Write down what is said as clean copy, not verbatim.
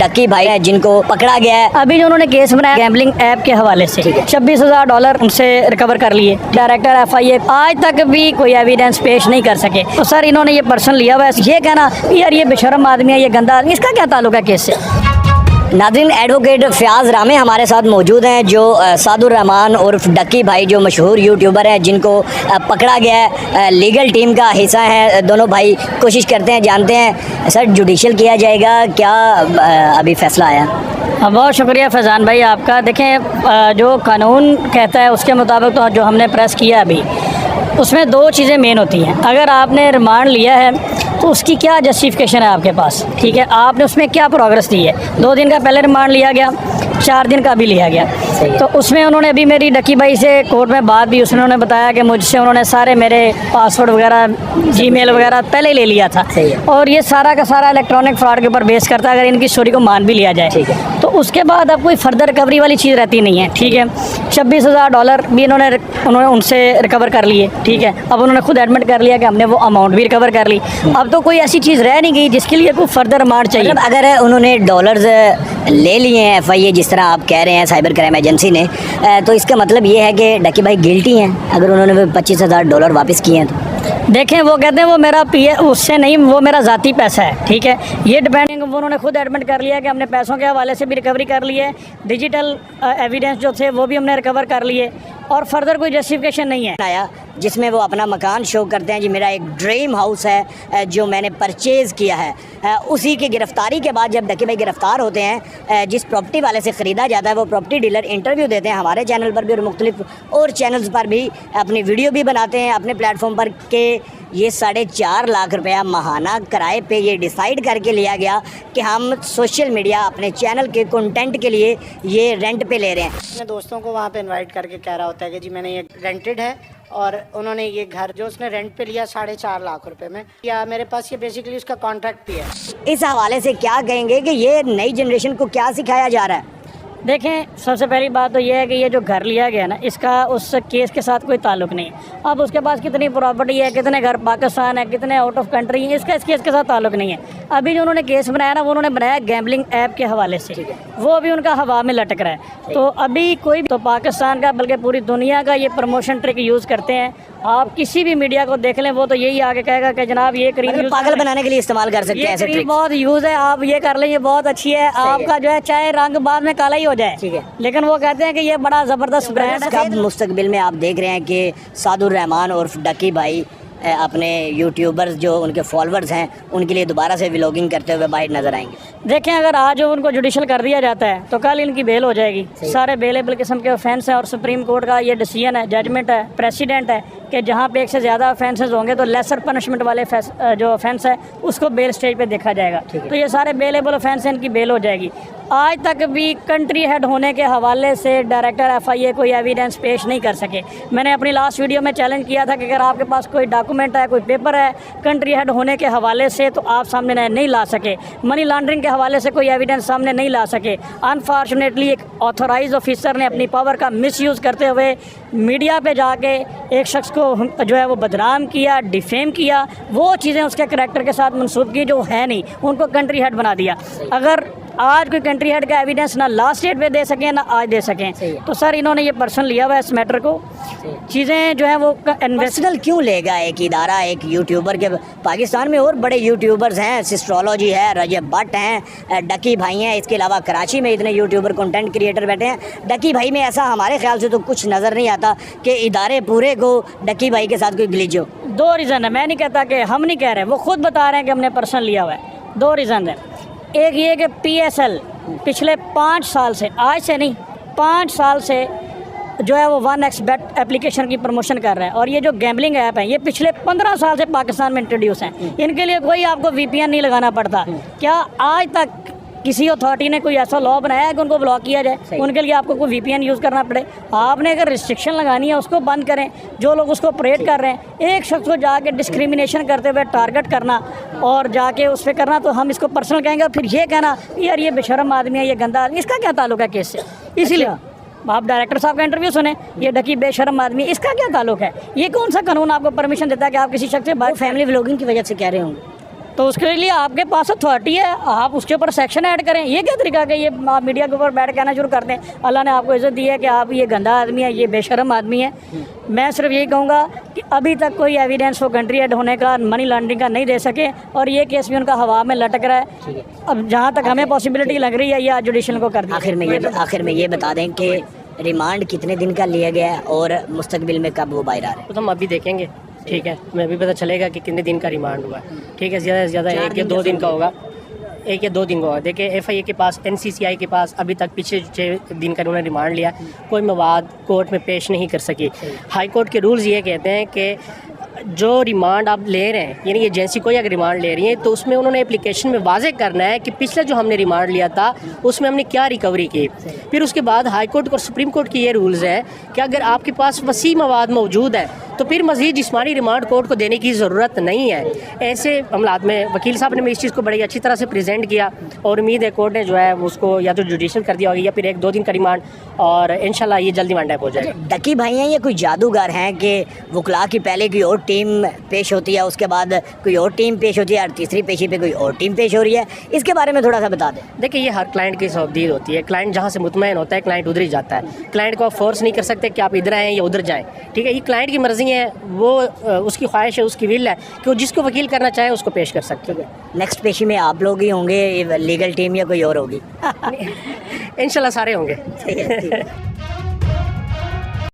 Ducky भाई है जिनको पकड़ा गया है। अभी जो उन्होंने केस बनाया गैम्बलिंग ऐप के हवाले से, $26,000 उनसे रिकवर कर लिए। डायरेक्टर FIA आज तक भी कोई एविडेंस पेश नहीं कर सके। तो सर इन्होंने ये पर्सन लिया हुआ है, ये कहना यार ये बेशरम आदमी है, ये गंदा आदमी, इसका क्या ताल्लुक है केस से? नाज़रीन, एडवोकेट फ़याज़ रामे हमारे साथ मौजूद हैं जो सादुर रहमान उर्फ डक्की भाई जो मशहूर यूट्यूबर हैं जिनको पकड़ा गया है, लीगल टीम का हिस्सा है। दोनों भाई कोशिश करते हैं, जानते हैं सर जुडिशल किया जाएगा क्या, अभी फैसला आया? बहुत शुक्रिया फैज़ान भाई आपका। देखें जो कानून कहता है उसके मुताबिक तो जो हमने प्रेस किया अभी, उसमें दो चीज़ें मेन होती हैं। अगर आपने रिमांड लिया है तो उसकी क्या जस्टिफिकेशन है आपके पास, ठीक है, आपने उसमें क्या प्रोग्रेस दी है। 2 दिन का पहले रिमांड लिया गया, 4 दिन का भी लिया गया। तो उसमें उन्होंने अभी मेरी डक्की भाई से कोर्ट में बात भी, उसने बताया कि मुझसे उन्होंने सारे मेरे पासवर्ड वगैरह, जीमेल वगैरह पहले ही ले लिया था और ये सारा का सारा इलेक्ट्रॉनिक फ्रॉड के ऊपर बेस करता है। अगर इनकी स्टोरी को मान भी लिया जाए तो उसके बाद अब कोई फर्दर रिकवरी वाली चीज़ रहती नहीं है, ठीक है। $26,000 भी उन्होंने उनसे रिकवर कर लिए, ठीक है। अब उन्होंने खुद एडमिट कर लिया कि हमने वो अमाउंट भी रिकवर कर ली। अब तो कोई ऐसी चीज़ रह नहीं गई जिसके लिए कोई फर्दर रिमांड चाहिए। मतलब अगर उन्होंने डॉलर्स ले लिए हैं FIA जिस तरह आप कह रहे हैं साइबर क्राइम एजेंसी ने, तो इसका मतलब ये है कि डक्की भाई गिल्टी हैं अगर उन्होंने $25,000 वापस किए हैं तो? देखें वो कहते हैं वो मेरा उससे नहीं, वो मेरा ज़ाती पैसा है, ठीक है। ये डिपेंडिंग उन्होंने खुद एडमिट कर लिया कि हमने पैसों के हवाले से भी रिकवरी कर ली है, डिजिटल एविडेंस जो थे वो भी हमने रिकवर कर लिए और फर्दर कोई जस्टिफिकेशन नहीं है आया जिसमें वो अपना मकान शो करते हैं जी मेरा एक ड्रीम हाउस है जो मैंने परचेज़ किया है। उसी की गिरफ्तारी के बाद जब डक्की भाई गिरफ्तार होते हैं, जिस प्रॉपर्टी वाले से ख़रीदा जाता है वो प्रॉपर्टी डीलर इंटरव्यू देते हैं हमारे चैनल पर भी और मुख्तलिफ और चैनल्स पर भी, अपनी वीडियो भी बनाते हैं अपने प्लेटफॉर्म पर कि ये 4.5 लाख रुपया माहाना किराए पे ये डिसाइड करके लिया गया कि हम सोशल मीडिया अपने चैनल के कंटेंट के लिए ये रेंट पे ले रहे हैं। अपने दोस्तों को वहाँ पे इनवाइट करके कह रहा होता है कि जी मैंने ये रेंटेड है और उन्होंने ये घर जो उसने रेंट पे लिया 4.5 लाख रुपए में, या मेरे पास ये बेसिकली उसका कॉन्ट्रैक्ट भी है। इस हवाले से क्या कहेंगे कि ये नई जनरेशन को क्या सिखाया जा रहा है? देखें सबसे पहली बात तो ये है कि ये जो घर लिया गया ना, इसका उस केस के साथ कोई ताल्लुक नहीं है। अब उसके पास कितनी प्रॉपर्टी है, कितने घर पाकिस्तान है, कितने आउट ऑफ कंट्री है, इसका इस केस के साथ ताल्लुक नहीं है। अभी जो उन्होंने केस बनाया ना वो उन्होंने बनाया गैम्बलिंग ऐप के हवाले से, वो अभी उनका हवा में लटक रहा है। तो अभी कोई तो पाकिस्तान का बल्कि पूरी दुनिया का ये प्रमोशन ट्रिक यूज़ करते हैं। आप किसी भी मीडिया को देख लें वो तो यही आगे कहेगा कि जनाब ये क्रीम पागल बनाने के लिए इस्तेमाल कर सकते हैं ऐसे ट्रिक, बहुत यूज़ है, आप ये कर लें ये बहुत अच्छी है, आपका जो है चाहे रंग बाद में काला ही हो जाए, ठीक है, लेकिन वो कहते हैं कि ये बड़ा ज़बरदस्त ब्रांड है। कब मुस्तकबिल में आप देख रहे हैं कि सादुर रहमान उर्फ डक्की भाई अपने यूट्यूबर्स जो उनके फॉलोअर्स हैं उनके लिए दोबारा से व्लॉगिंग करते हुए बाहर नजर आएंगे? देखें अगर आज उनको जुडिशल कर दिया जाता है तो कल इनकी बेल हो जाएगी। सारे बेलेबल किस्म के ऑफेंस हैं और सुप्रीम कोर्ट का ये डिसीजन है, जजमेंट है, प्रेसिडेंट है कि जहाँ पे 1 से ज़्यादा ऑफेंसेस होंगे तो लेसर पनिशमेंट वाले जो ऑफेंस है उसको बेल स्टेज पे देखा जाएगा। तो ये सारे बेलेबल ऑफेंस हैं, इनकी बेल हो जाएगी। आज तक भी कंट्री हेड होने के हवाले से डायरेक्टर FIA कोई एविडेंस पेश नहीं कर सके। मैंने अपनी लास्ट वीडियो में चैलेंज किया था कि अगर आपके पास कोई डॉक्यूमेंट है, कोई पेपर है कंट्री हेड होने के हवाले से तो आप सामने नहीं ला सके। मनी लॉन्ड्रिंग के हवाले से कोई एविडेंस सामने नहीं ला सके। अनफॉर्चुनेटली एक ऑथोराइज ऑफिसर ने अपनी पावर का मिसयूज़ करते हुए मीडिया पे जाके एक शख्स को जो है वो बदनाम किया, डिफेम किया, वो चीज़ें उसके करैक्टर के साथ मनसूब की जो है नहीं, उनको कंट्री हेड बना दिया। अगर आज कोई कंट्री हेड का एविडेंस ना लास्ट डेट पे दे सकें ना आज दे सकें, तो सर इन्होंने ये पर्सन लिया हुआ है इस मैटर को। चीज़ें जो है वो पर्सनल क्यों लेगा एक इदारा एक यूट्यूबर के? पाकिस्तान में और बड़े यूट्यूबर्स हैं, सिस्ट्रोलॉजी है, रजब भट्ट हैं, डक्की भाई हैं, इसके अलावा कराची में इतने यूट्यूबर कंटेंट क्रिएटर बैठे हैं। डक्की भाई में ऐसा हमारे ख्याल से तो कुछ नज़र नहीं आता कि इदारे पूरे को डक्की भाई के साथ कोई ग्लिच हो। 2 रीज़न है, मैं नहीं कहता कि हम नहीं कह रहे, वो खुद बता रहे हैं कि हमने पर्सन लिया हुआ है। 2 रीज़न है। एक ये कि PSL पिछले 5 साल से, आज से नहीं 5 साल से जो है वो 1xBet एप्लीकेशन की प्रमोशन कर रहा है और ये जो गैम्बलिंग ऐप है ये पिछले 15 साल से पाकिस्तान में इंट्रोड्यूस हैं। इनके लिए कोई आपको VPN नहीं लगाना पड़ता। क्या आज तक किसी अथॉरिटी ने कोई ऐसा लॉ बनाया है कि उनको ब्लॉक किया जाए? उनके लिए आपको कोई VPN यूज़ करना पड़े? आपने अगर रिस्ट्रिक्शन लगानी है उसको बंद करें। जो लोग उसको ऑपरेट कर रहे हैं, एक शख्स को जाके डिस्क्रिमिनेशन करते हुए टारगेट करना और जाके उस पर करना, तो हम इसको पर्सनल कहेंगे। और फिर ये कहना यार ये बेशरम आदमी है, ये गंदा आदमी, इसका क्या ताल्लुक है केस से? इसीलिए आप डायरेक्टर साहब का इंटरव्यू सुने, ये डक्की बेशरम आदमी, इसका क्या ताल्लुक है? ये कौन सा कानून आपको परमिशन देता है कि आप किसी शख्स से बात? फैमिली व्लॉगिंग की वजह से कह रहे होंगे तो उसके लिए आपके पास अथॉरिटी है, आप उसके ऊपर सेक्शन ऐड करें। ये क्या तरीका है? ये आप मीडिया के ऊपर बैठ कहना शुरू कर दें अल्लाह ने आपको इज़्ज़त दी है कि आप ये गंदा आदमी है, ये बेशरम आदमी है। मैं सिर्फ यही कहूँगा कि अभी तक कोई एविडेंस वो कंट्री हेड होने का, मनी लॉन्ड्रिंग का नहीं दे सके, और ये केस भी उनका हवा में लटक रहा है। अब जहाँ तक हमें पॉसिबिलिटी लग रही है ये जुडिशल को कर दिया। आखिर में ये बता दें कि रिमांड कितने दिन का लिया गया है और मुस्तकबिल में कब वो बाहर आ रहे हैं? तो हम अभी देखेंगे, ठीक है, हमें अभी पता चलेगा कि कितने दिन का रिमांड हुआ है। ठीक है, ज़्यादा से ज़्यादा 1 या 2 दिन का होगा, 1 या 2 दिन का होगा। देखिए FIA के पास, NCCI के पास अभी तक पिछले 6 दिन का उन्होंने रिमांड लिया, कोई मवाद कोर्ट में पेश नहीं कर सकी। हाई कोर्ट के रूल्स ये कहते हैं कि जो रिमांड आप ले रहे हैं, यानी एजेंसी कोई अगर रिमांड ले रही है तो उसमें उन्होंने एप्लीकेशन में वाज़ेह करना है कि पिछला जो हमने रिमांड लिया था उसमें हमने क्या रिकवरी की। फिर उसके बाद हाई कोर्ट और सुप्रीम कोर्ट की ये रूल्स हैं कि अगर आपके पास वसी मवाद मौजूद है तो फिर मज़ीद जिस्मानी रिमांड कोर्ट को देने की ज़रूरत नहीं है। ऐसे मामलात में वकील साहब ने इस चीज़ को बड़ी अच्छी तरह से प्रेजेंट किया और उम्मीद है कोर्ट ने जो है उसको या तो जुडिशल कर दिया होगा या फिर 1-2 दिन का रिमांड, और इंशाल्लाह ये जल्दी वाइंड अप हो जाएगा। डकी भाई हैं ये कोई जादूगर हैं कि वकला की पहले कोई और टीम पेश होती है, उसके बाद कोई और टीम पेश होती है और तीसरी पेशी पे कोई और टीम पेश हो रही है? इसके बारे में थोड़ा सा बता दें। देखिए, ये हर क्लाइंट की सौदीद होती है। क्लाइंट जहाँ से मुतमईन होता है क्लाइंट उधर ही जाता है। क्लाइंट को आप फोर्स नहीं कर सकते कि आप इधर आएँ या उधर जाएँ। ठीक है, ये क्लाइंट की मर्ज़ी है, वो उसकी ख्वाहिश है, उसकी विल है कि वो जिसको वकील करना चाहे उसको पेश कर सकते हैं। नेक्स्ट पेशी में आप लोग ही होंगे, लीगल टीम या कोई और होगी? इंशाल्लाह सारे होंगे। ठीक है।